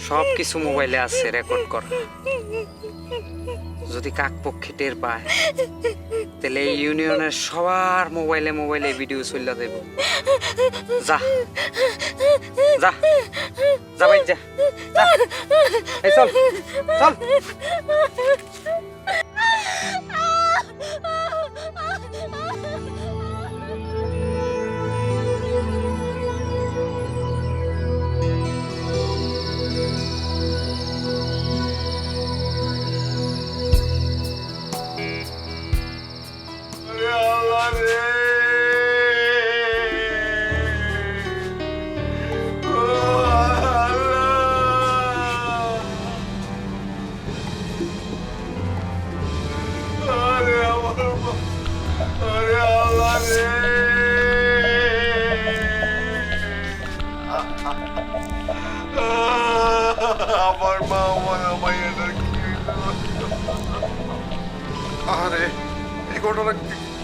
সব কিছু মোবাইলে আছে রেকর্ড কর। যদি কাকপক্ষে টের পায় তাহলে এই ইউনিয়নের সবার মোবাইলে মোবাইলে ভিডিও চলে দেব। যা যা যা ভাই যা যা। এই চল চল। আমার মা আমার মায়ের আরে এই ঘটনা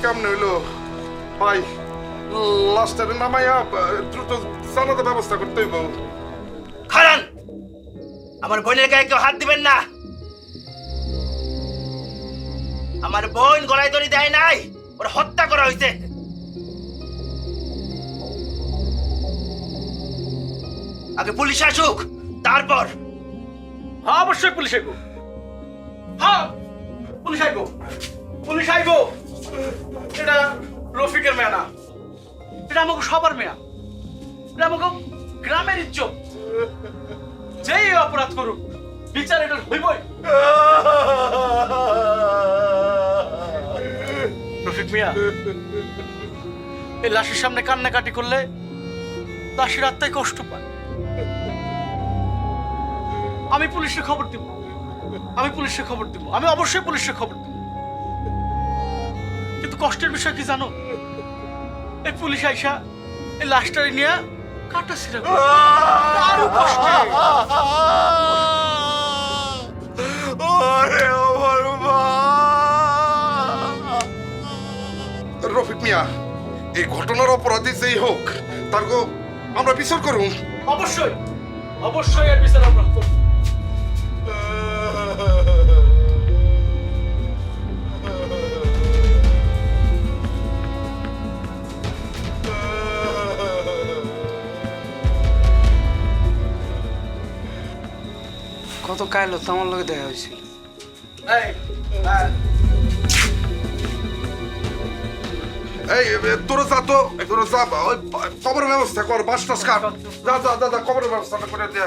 কেমন হইলো ভাই? লাস্টারে নামাইয়া দ্রুত জানাতে ব্যবস্থা করতে হইব। খারান, আমার বোনের গায়ে কেউ হাত দিবেন না। আমার বোন গলায় দড়ি দেয় নাই, ওর হত্যা করা হয়েছে। আগে পুলিশ আসুক, তারপর। হ্যাঁ অবশ্যই পুলিশ আইব। হ্যাঁ পুলিশ আইব, পুলিশ আইব। এটা রফিকের মেয়া না, এটা আমাকে সবার মেয়া, এটা আমাকে গ্রামের ইজ্জত। যেই অপরাধ করুক বিচার এটা হইবই। রফিক মিয়া, এই লাশের সামনে কান্নাকাটি করলে লাশের আত্মায় কষ্ট পায়। আমি পুলিশে খবর দিব, আমি পুলিশে খবর দিব, আমি অবশ্যই পুলিশে খবর দিব। কিন্তু কষ্টের বিষয় কি জানো? এই পুলিশ আইসা এই লাশটারে নিয়ে কাটা ছিঁড়া আরো কষ্টে। রফিক মিয়া, এই ঘটনার অপরাধী যেই হোক তার আমরা বিচার করুন। অবশ্যই অবশ্যই এর বিচার আমরা করব। কত কাইলো তো আমার লগে দেখা হয়েছিল। এই তোরা যা তো, তোরা যা, ওই কবরের ব্যবস্থা কর, বাস টাস কাট, যা যা যা, কবরের ব্যবস্থাটা করে দে।